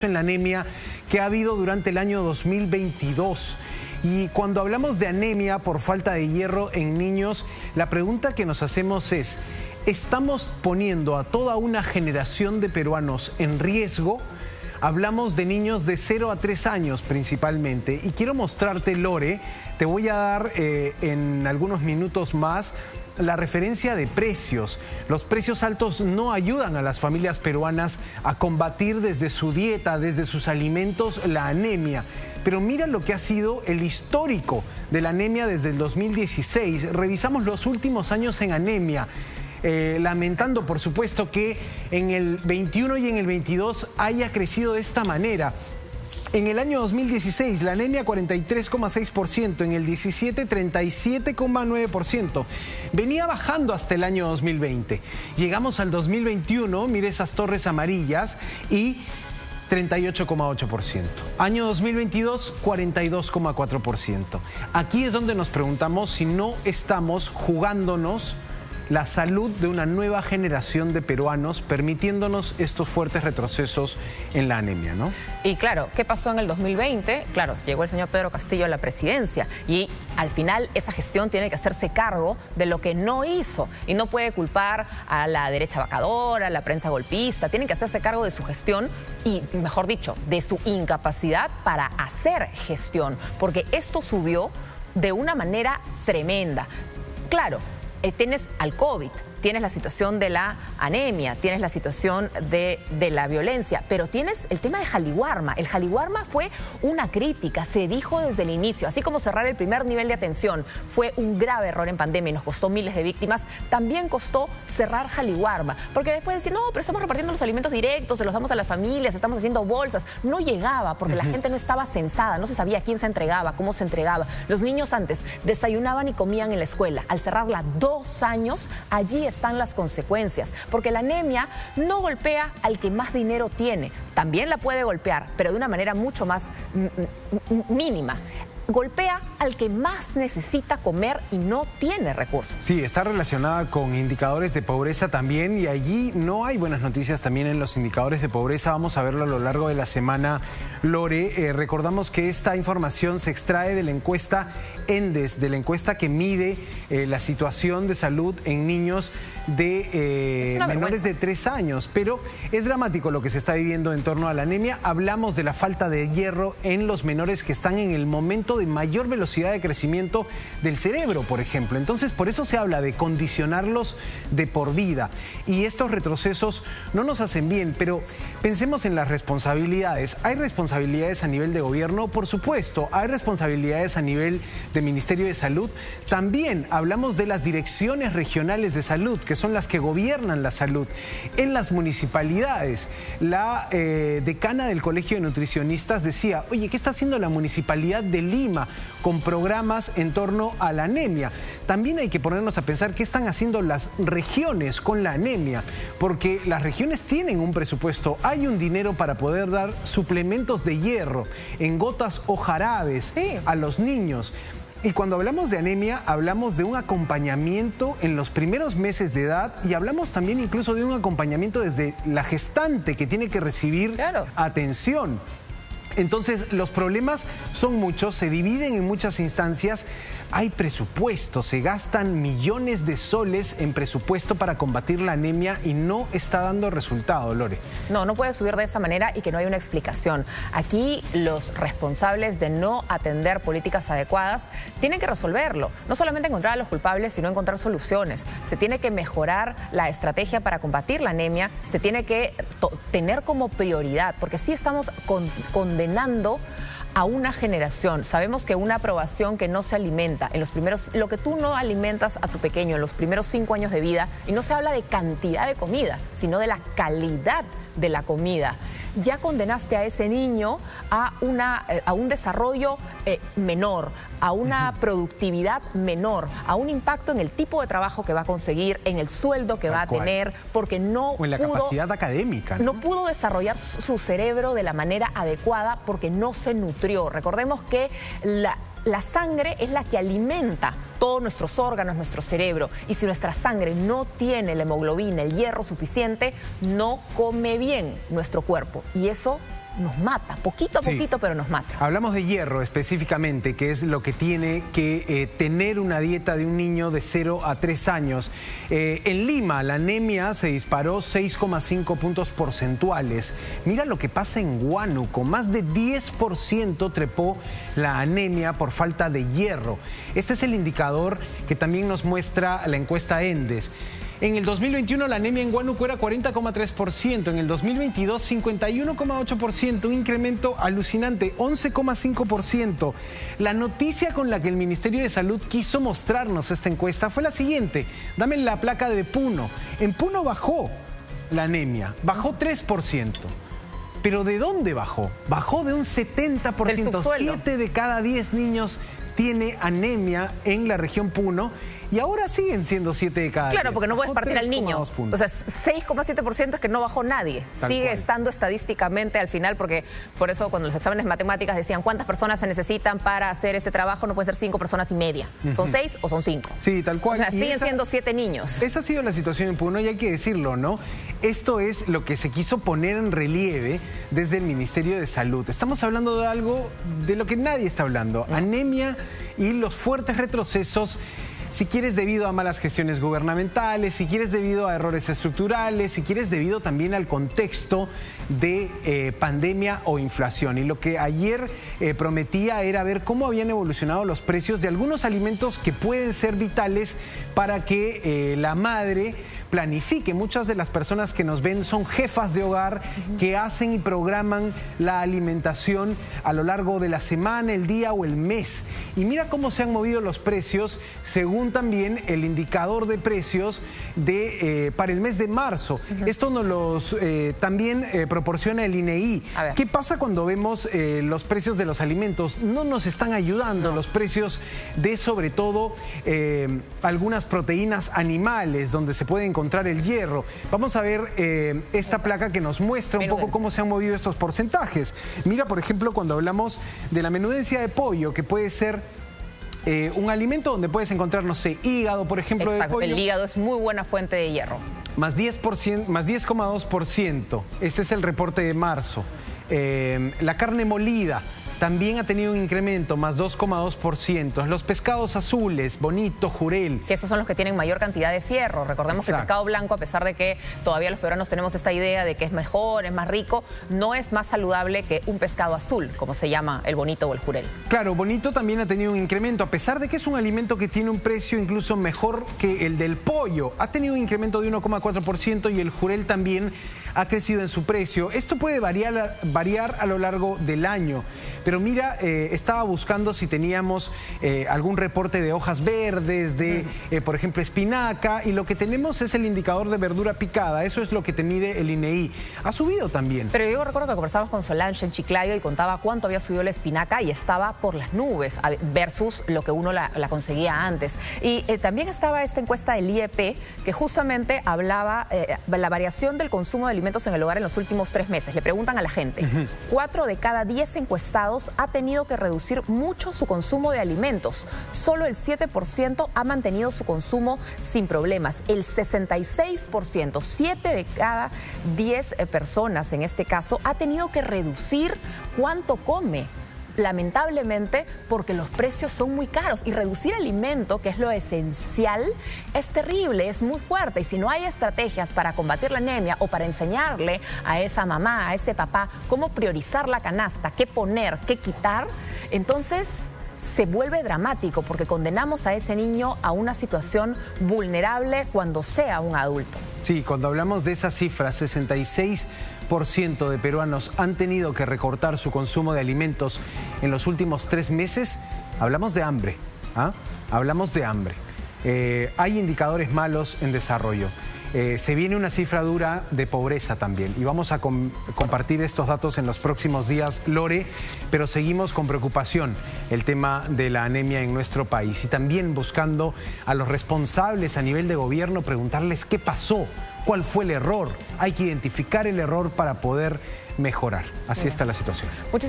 En la anemia que ha habido durante el año 2022. Y cuando hablamos de anemia por falta de hierro en niños, la pregunta que nos hacemos es, ¿estamos poniendo a toda una generación de peruanos en riesgo? Hablamos de niños de 0 a 3 años principalmente. Y quiero mostrarte, Lore, te voy a dar en algunos minutos más la referencia de precios. Los precios altos no ayudan a las familias peruanas a combatir desde su dieta, desde sus alimentos, la anemia. Pero mira lo que ha sido el histórico de la anemia desde el 2016. Revisamos los últimos años en anemia. Lamentando, por supuesto, que en el 21 y en el 22 haya crecido de esta manera. En el año 2016, la anemia 43,6%, en el 17 37,9%. Venía bajando hasta el año 2020. Llegamos al 2021, mire esas torres amarillas, y 38,8%. Año 2022, 42,4%. Aquí es donde nos preguntamos si no estamos jugándonos la salud de una nueva generación de peruanos, permitiéndonos estos fuertes retrocesos en la anemia, ¿no? Y claro, ¿qué pasó en el 2020? Claro, llegó el señor Pedro Castillo a la presidencia y al final esa gestión tiene que hacerse cargo de lo que no hizo y no puede culpar a la derecha vacadora, a la prensa golpista, tienen que hacerse cargo de su gestión y, mejor dicho, de su incapacidad para hacer gestión, porque esto subió de una manera tremenda. Claro, tienes al COVID, tienes la situación de la anemia, tienes la situación de la violencia, pero tienes el tema de Jaliwarma. El Jaliwarma fue una crítica, se dijo desde el inicio, así como cerrar el primer nivel de atención fue un grave error en pandemia y nos costó miles de víctimas, también costó cerrar Jaliwarma, porque después decir, no, pero estamos repartiendo los alimentos directos, se los damos a las familias, estamos haciendo bolsas, no llegaba porque la gente no estaba censada, no se sabía a quién se entregaba, cómo se entregaba. Los niños antes desayunaban y comían en la escuela, al cerrarla 2 años, allí están las consecuencias, porque la anemia no golpea al que más dinero tiene, también la puede golpear, pero de una manera mucho más mínima. Golpea al que más necesita comer y no tiene recursos. Sí, está relacionada con indicadores de pobreza también, y allí no hay buenas noticias también en los indicadores de pobreza. Vamos a verlo a lo largo de la semana, Lore. Recordamos que esta información se extrae de la encuesta ENDES, de la encuesta que mide la situación de salud en niños de menores de 3 años. Pero es dramático lo que se está viviendo en torno a la anemia. Hablamos de la falta de hierro en los menores que están en el momento de mayor velocidad de crecimiento del cerebro, por ejemplo. Entonces, por eso se habla de condicionarlos de por vida. Y estos retrocesos no nos hacen bien, pero pensemos en las responsabilidades. ¿Hay responsabilidades a nivel de gobierno? Por supuesto. ¿Hay responsabilidades a nivel de Ministerio de Salud? También hablamos de las direcciones regionales de salud, que son las que gobiernan la salud. En las municipalidades, la decana del Colegio de Nutricionistas decía, oye, ¿qué está haciendo la Municipalidad de Lima con programas en torno a la anemia? También hay que ponernos a pensar qué están haciendo las regiones con la anemia, porque las regiones tienen un presupuesto, hay un dinero para poder dar suplementos de hierro en gotas o jarabes a los niños. Y cuando hablamos de anemia, hablamos de un acompañamiento en los primeros meses de edad y hablamos también incluso de un acompañamiento desde la gestante que tiene que recibir atención. Entonces, los problemas son muchos, se dividen en muchas instancias, hay presupuesto, se gastan millones de soles en presupuesto para combatir la anemia y no está dando resultado, Lore. No, no puede subir de esa manera y que no hay una explicación. Aquí los responsables de no atender políticas adecuadas tienen que resolverlo. No solamente encontrar a los culpables, sino encontrar soluciones. Se tiene que mejorar la estrategia para combatir la anemia, se tiene que tener como prioridad, porque sí estamos condenando a una generación. Sabemos que una aprobación que no se alimenta en los primeros, lo que tú no alimentas a tu pequeño en los primeros 5 años de vida, y no se habla de cantidad de comida, sino de la calidad de la comida. Ya condenaste a ese niño a un desarrollo menor, a una productividad menor, a un impacto en el tipo de trabajo que va a conseguir, en el sueldo que va a tener, porque no o en la capacidad académica, no pudo desarrollar su cerebro de la manera adecuada porque no se nutrió. Recordemos que la sangre es la que alimenta todos nuestros órganos, nuestro cerebro. Y si nuestra sangre no tiene la hemoglobina, el hierro suficiente, no come bien nuestro cuerpo. Y eso nos mata, poquito a poquito, pero nos mata. Hablamos de hierro específicamente, que es lo que tiene que tener una dieta de un niño de 0 a 3 años. En Lima, la anemia se disparó 6,5 puntos porcentuales. Mira lo que pasa en Huánuco, más de 10% trepó la anemia por falta de hierro. Este es el indicador que también nos muestra la encuesta ENDES. En el 2021 la anemia en Huánuco era 40,3%, en el 2022 51,8%, un incremento alucinante, 11,5%. La noticia con la que el Ministerio de Salud quiso mostrarnos esta encuesta fue la siguiente. Dame la placa de Puno. En Puno bajó la anemia, bajó 3%. ¿Pero de dónde bajó? Bajó de un 70%, 7 de cada 10 niños tiene anemia en la región Puno. Y ahora siguen siendo 7 de cada 10. Claro, porque no puedes partir al niño. O sea, 6,7% es que no bajó nadie. Sigue estando estadísticamente al final, porque por eso cuando los exámenes de matemáticas decían cuántas personas se necesitan para hacer este trabajo, no puede ser 5 personas y media. ¿Son 6 o son 5? Sí, tal cual. O sea, siguen siendo 7 niños. Esa ha sido la situación en Puno y hay que decirlo, ¿no? Esto es lo que se quiso poner en relieve desde el Ministerio de Salud. Estamos hablando de algo de lo que nadie está hablando. Anemia y los fuertes retrocesos. Si quieres debido a malas gestiones gubernamentales, si quieres debido a errores estructurales, si quieres debido también al contexto de pandemia o inflación. Y lo que ayer prometía era ver cómo habían evolucionado los precios de algunos alimentos que pueden ser vitales para que la madre planifique. Muchas de las personas que nos ven son jefas de hogar que hacen y programan la alimentación a lo largo de la semana, el día o el mes. Y mira cómo se han movido los precios según también el indicador de precios para el mes de marzo. Esto nos también proporciona el INEI. ¿Qué pasa cuando vemos los precios de los alimentos? No nos están ayudando los precios de sobre todo algunas proteínas animales donde se puede encontrar el hierro. Vamos a ver esta placa que nos muestra un poco cómo se han movido estos porcentajes. Mira, por ejemplo, cuando hablamos de la menudencia de pollo, que puede ser un alimento donde puedes encontrar, no sé, hígado, por ejemplo, de pollo. El hígado es muy buena fuente de hierro. Más 10,2%. Este es el reporte de marzo. La carne molida también ha tenido un incremento, más 2,2%. Los pescados azules, bonito, jurel. Que esos son los que tienen mayor cantidad de fierro. Recordemos que el pescado blanco, a pesar de que todavía los peruanos tenemos esta idea de que es mejor, es más rico, no es más saludable que un pescado azul, como se llama el bonito o el jurel. Claro, bonito también ha tenido un incremento, a pesar de que es un alimento que tiene un precio incluso mejor que el del pollo. Ha tenido un incremento de 1,4% y el jurel también ha crecido en su precio. Esto puede variar a lo largo del año. Pero mira, estaba buscando si teníamos algún reporte de hojas verdes, de, por ejemplo, espinaca, y lo que tenemos es el indicador de verdura picada. Eso es lo que te mide el INEI. Ha subido también. Pero yo recuerdo que conversábamos con Solange en Chiclayo y contaba cuánto había subido la espinaca y estaba por las nubes versus lo que uno la conseguía antes. Y también estaba esta encuesta del IEP que justamente hablaba la variación del consumo de alimentos en el hogar en los últimos 3 meses. Le preguntan a la gente, 4 de cada 10 encuestados ha tenido que reducir mucho su consumo de alimentos. Solo el 7% ha mantenido su consumo sin problemas. El 66%, 7 de cada 10 personas en este caso, ha tenido que reducir cuánto come. Lamentablemente, porque los precios son muy caros y reducir alimento, que es lo esencial, es terrible, es muy fuerte. Y si no hay estrategias para combatir la anemia o para enseñarle a esa mamá, a ese papá, cómo priorizar la canasta, qué poner, qué quitar, entonces se vuelve dramático porque condenamos a ese niño a una situación vulnerable cuando sea un adulto. Sí, cuando hablamos de esas cifras, 66% de peruanos han tenido que recortar su consumo de alimentos en los últimos 3 meses, hablamos de hambre. Hablamos de hambre. Hay indicadores malos en desarrollo. Se viene una cifra dura de pobreza también y vamos a compartir estos datos en los próximos días, Lore, pero seguimos con preocupación el tema de la anemia en nuestro país y también buscando a los responsables a nivel de gobierno, preguntarles qué pasó, cuál fue el error. Hay que identificar el error para poder mejorar. Así está la situación.